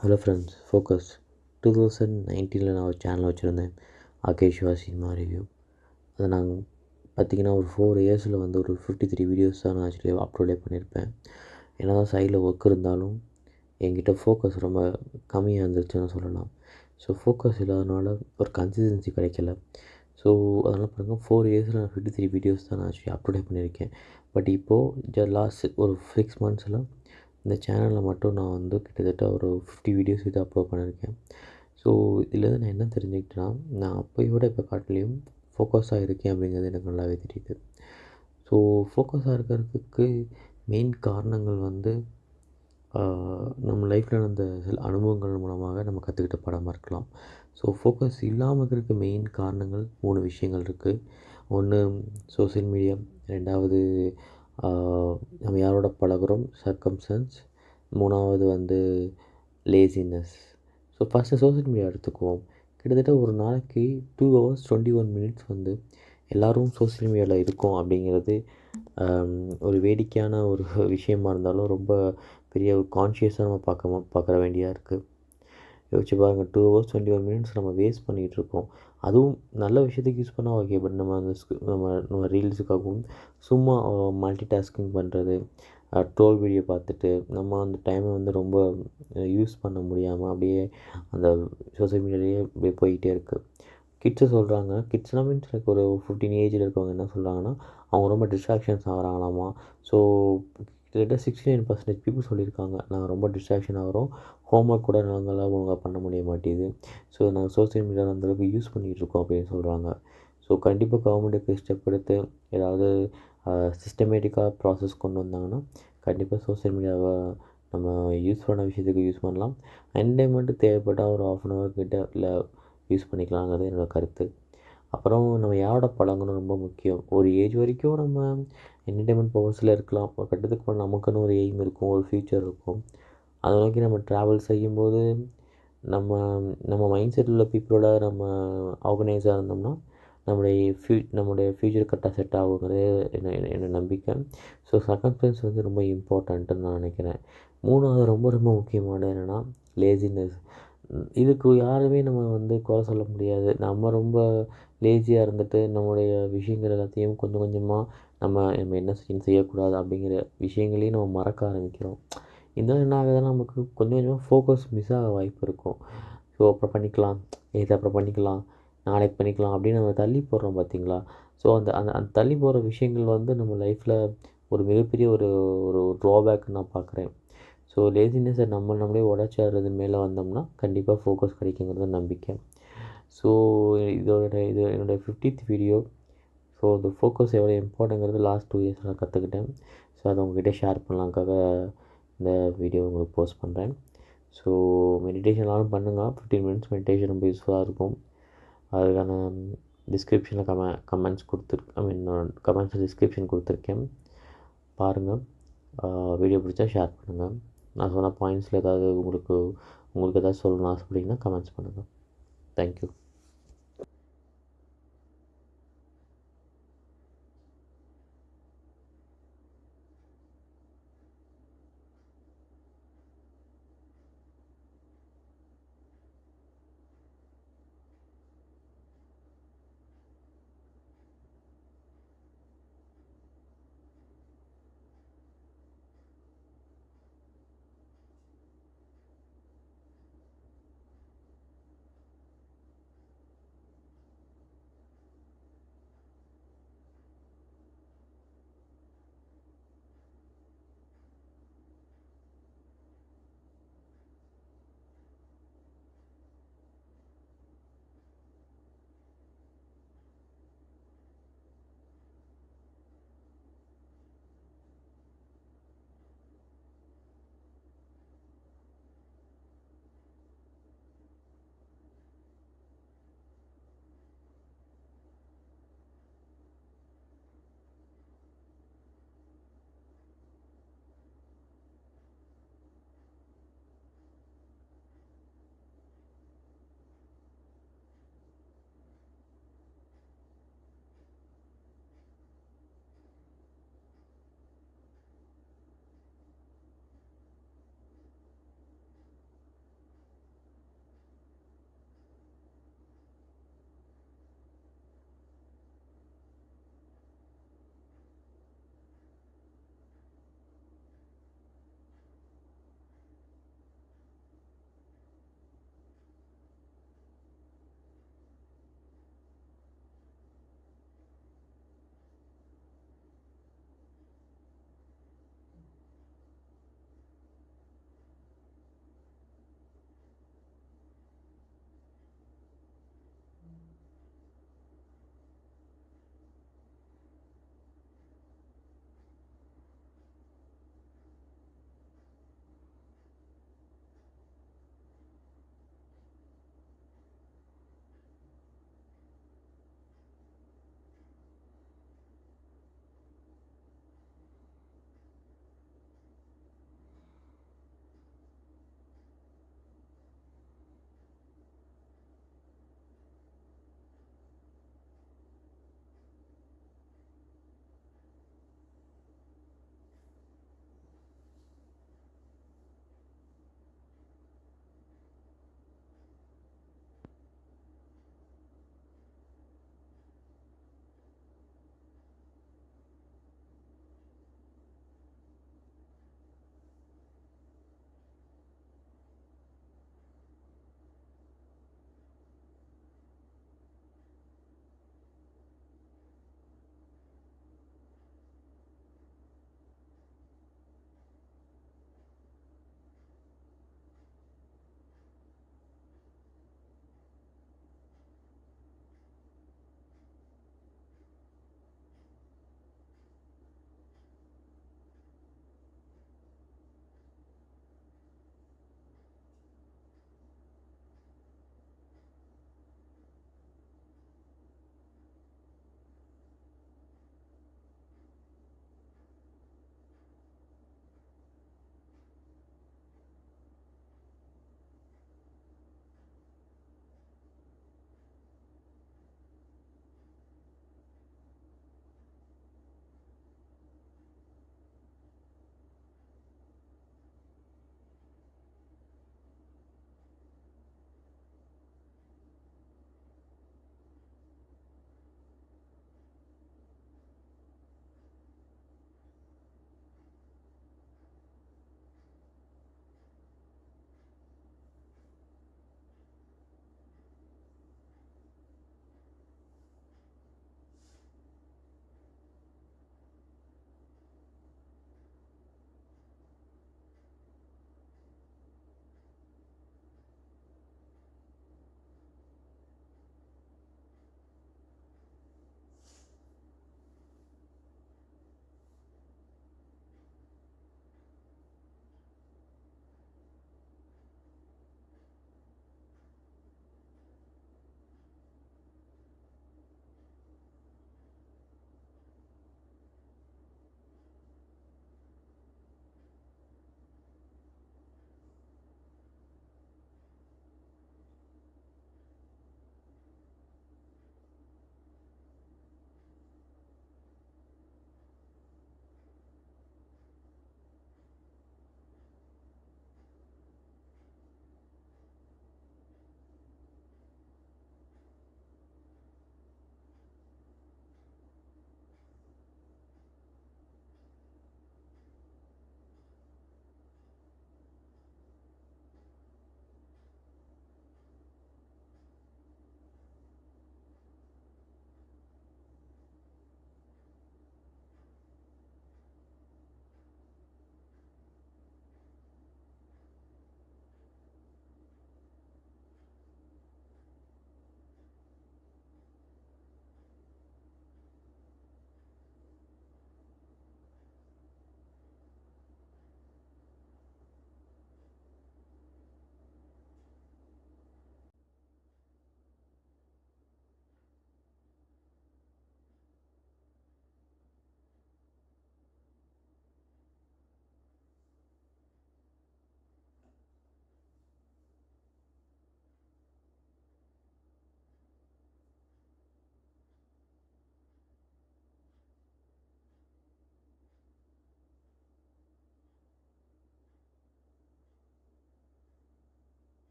Hello friends, focus 2019 நான் ஒரு channel வச்சுருந்தேன். Akesh Siva cinema review. அதை நாங்கள் பார்த்திங்கன்னா ஒரு 4 இயர்ஸில் வந்து ஒரு 53 வீடியோஸ் தான் நான் ஆக்சுவலி அப்லோடே பண்ணியிருப்பேன். என்ன தான் சைடில் ஒர்க் இருந்தாலும் என்கிட்ட ஃபோக்கஸ் ரொம்ப கம்மியாக இருந்துச்சுன்னு சொல்லலாம். ஸோ ஃபோக்கஸ் இல்லாதனால ஒரு கன்சிஸ்டன்சி கிடைக்கல. ஸோ அதனால் பாருங்கள் 4 இயர்ஸில் நான் 53 வீடியோஸ் தான் நான் ஆக்சுவலி அப்லோடே பண்ணியிருக்கேன். பட் இப்போது லாஸ்ட் ஒரு 6 மந்த்ஸில் இந்த சேனலில் மட்டும் நான் வந்து கிட்டத்தட்ட ஒரு 50 வீடியோஸ் இது அப்லோட் பண்ணியிருக்கேன். ஸோ இதுலேருந்து நான் என்ன தெரிஞ்சுக்கிட்டேன்னா, நான் அப்போயோட இப்போ காட்டிலையும் ஃபோக்கஸாக இருக்கேன் அப்படிங்கிறது எனக்கு நல்லாவே தெரியுது. ஸோ ஃபோக்கஸாக இருக்கிறதுக்கு மெயின் காரணங்கள் வந்து நம்ம லைஃப்பில் நடந்த சில அனுபவங்கள் மூலமாக நம்ம கற்றுக்கிட்ட பாடமாக இருக்கலாம். ஸோ ஃபோக்கஸ் இல்லாமல் இருக்கிறதுக்கு மெயின் காரணங்கள் 3 விஷயங்கள் இருக்குது. ஒன்று சோசியல் மீடியா, 2வது நம்ம யாரோட பழகுறோம் சர்க்கம்ஸ்டன்ஸ், 3வது வந்து laziness. So first social media எடுத்துக்குவோம். கிட்டத்தட்ட ஒரு நாளைக்கு 2 hours 21 minutes வந்து எல்லோரும் சோசியல் மீடியாவில் இருக்கோம் அப்படிங்கிறது ஒரு வேடிக்கையான ஒரு விஷயமா இருந்தாலும் ரொம்ப பெரிய ஒரு கான்ஷியஸாக நம்ம பார்க்க வேண்டியதாக இருக்குது. யோசிச்சு பாருங்கள், 2 hours 21 minutes நம்ம வேஸ்ட் பண்ணிகிட்ருக்கோம். அதுவும் நல்ல விஷயத்துக்கு யூஸ் பண்ணால் ஓகே. பட் நம்ம அந்த நம்ம ரீல்ஸுக்காகவும் சும்மா மல்டி டாஸ்கிங் பண்ணுறது, ட்ரோல் வீடியோ பார்த்துட்டு நம்ம அந்த டைமை வந்து ரொம்ப யூஸ் பண்ண முடியாமல் அப்படியே அந்த சோசியல் மீடியாலேயே அப்படியே போய்கிட்டே இருக்குது. கிட்ஸு சொல்கிறாங்க, கிட்ஸ்னால் மீன்ஸ் எனக்கு ஒரு 15 ஏஜில் இருக்கவங்க என்ன சொல்கிறாங்கன்னா, அவங்க ரொம்ப டிஸ்ட்ராக்ஷன்ஸ் ஆகிறாங்களாமா. ஸோ கிட்டத்தட்ட 69% பீப்புள் சொல்லியிருக்காங்க, நாங்கள் ரொம்ப டிஸ்ட்ராக்ஷன் ஆகிறோம், ஹோம்ஒர்க் கூட நாங்களாம் ஒழுங்காக பண்ண முடிய மாட்டேங்குது. ஸோ நாங்கள் சோசியல் மீடியாவில் அந்தளவுக்கு யூஸ் பண்ணிகிட்ருக்கோம் அப்படின்னு சொல்கிறாங்க. ஸோ கண்டிப்பாக கவர்மெண்ட்டுக்கு ஸ்டெப் எடுத்து ஏதாவது சிஸ்டமேட்டிக்காக ப்ராசஸ் கொண்டு வந்தாங்கன்னா கண்டிப்பாக சோசியல் மீடியாவை நம்ம யூஸ்ஃபுல்லான விஷயத்துக்கு யூஸ் பண்ணலாம். என்டர்டைன்மெண்ட்டு தேவைப்பட்டால் ஒரு 1/2 hour கிட்ட இல்லை யூஸ் பண்ணிக்கலாங்கிறது என்னோடய கருத்து. அப்புறம் நம்ம யாரோட பழகணும் ரொம்ப முக்கியம். ஒரு ஏஜ் வரைக்கும் நம்ம என்டர்டைன்மெண்ட் பர்பஸில் இருக்கலாம். ஒரு கட்டத்துக்கு அப்புறம் நமக்குன்னு ஒரு எய்ம் இருக்கும், ஒரு ஃப்யூச்சர் இருக்கும். அதை நோக்கி நம்ம ட்ராவல் செய்யும்போது நம்ம நம்ம மைண்ட் செட்டில் உள்ள பீப்புளோட நம்ம ஆர்கனைஸாக இருந்தோம்னா நம்முடைய ஃப்யூச்சர் கரெக்டாக செட் ஆகுங்கிறது என்னோட நம்பிக்கை. ஸோ சர்க்கம்ஸ்டன்ஸ் வந்து ரொம்ப இம்பார்ட்டண்ட்டுன்னு நான் நினைக்கிறேன். 3வது ரொம்ப ரொம்ப முக்கியமானது என்னென்னா லேசினஸ். இதுக்கு யாருமே நம்ம வந்து குறை சொல்ல முடியாது. நம்ம ரொம்ப லேசியாக இருந்துட்டு நம்மளுடைய விஷயங்கள் எல்லாத்தையும் கொஞ்சம் கொஞ்சமாக நம்ம என்ன செய்யக்கூடாது அப்படிங்கிற விஷயங்களையும் நம்ம மறக்க ஆரம்பிக்கிறோம். இதனால் என்ன ஆகுதுன்னா நமக்கு கொஞ்சம் கொஞ்சமாக ஃபோக்கஸ் மிஸ் ஆக வாய்ப்பு இருக்கும். ஸோ அப்புறம் பண்ணிக்கலாம், இது அப்புறம் பண்ணிக்கலாம், நாளைக்கு பண்ணிக்கலாம் அப்படின்னு நம்ம தள்ளி போடுறோம் பார்த்தீங்களா? ஸோ அந்த அந்த அந்த தள்ளி போகிற விஷயங்கள் வந்து நம்ம லைஃப்பில் ஒரு மிகப்பெரிய ஒரு ஒரு ட்ராபேக்னு நான் பார்க்குறேன். ஸோ லேசினஸை நம்மளே உடைச்சி மேலே வந்தோம்னா கண்டிப்பாக ஃபோக்கஸ் கிடைக்குங்கிறது நம்பிக்கை. ஸோ இது என்னோடய 50th வீடியோ. ஸோ இந்த ஃபோக்கஸ் எவ்வளோ இம்பார்ட்டங்கிறது லாஸ்ட் 2 இயர்ஸ் நான் கற்றுக்கிட்டேன். ஸோ அதை உங்கள்கிட்ட ஷேர் பண்ணலாங்காக இந்த வீடியோ உங்களுக்கு போஸ்ட் பண்ணுறேன். ஸோ மெடிடேஷன்லாம் பண்ணுங்கள். 15 minutes மெடிடேஷன் ரொம்ப யூஸ்ஃபுல்லாக இருக்கும். அதுக்கான டிஸ்கிரிப்ஷனில் கமெண்ட்ஸ் கமெண்ட்ஸில் டிஸ்கிரிப்ஷன் கொடுத்துருக்கேன், பாருங்கள். வீடியோ பிடிச்சா ஷேர் பண்ணுங்கள். நான் சொன்ன பாயிண்ட்ஸில் ஏதாவது உங்களுக்கு ஏதாவது சொல்லணும்னு ஆசைப்பட்டீங்கன்னா கமெண்ட்ஸ் பண்ணுங்கள். தேங்க்யூ.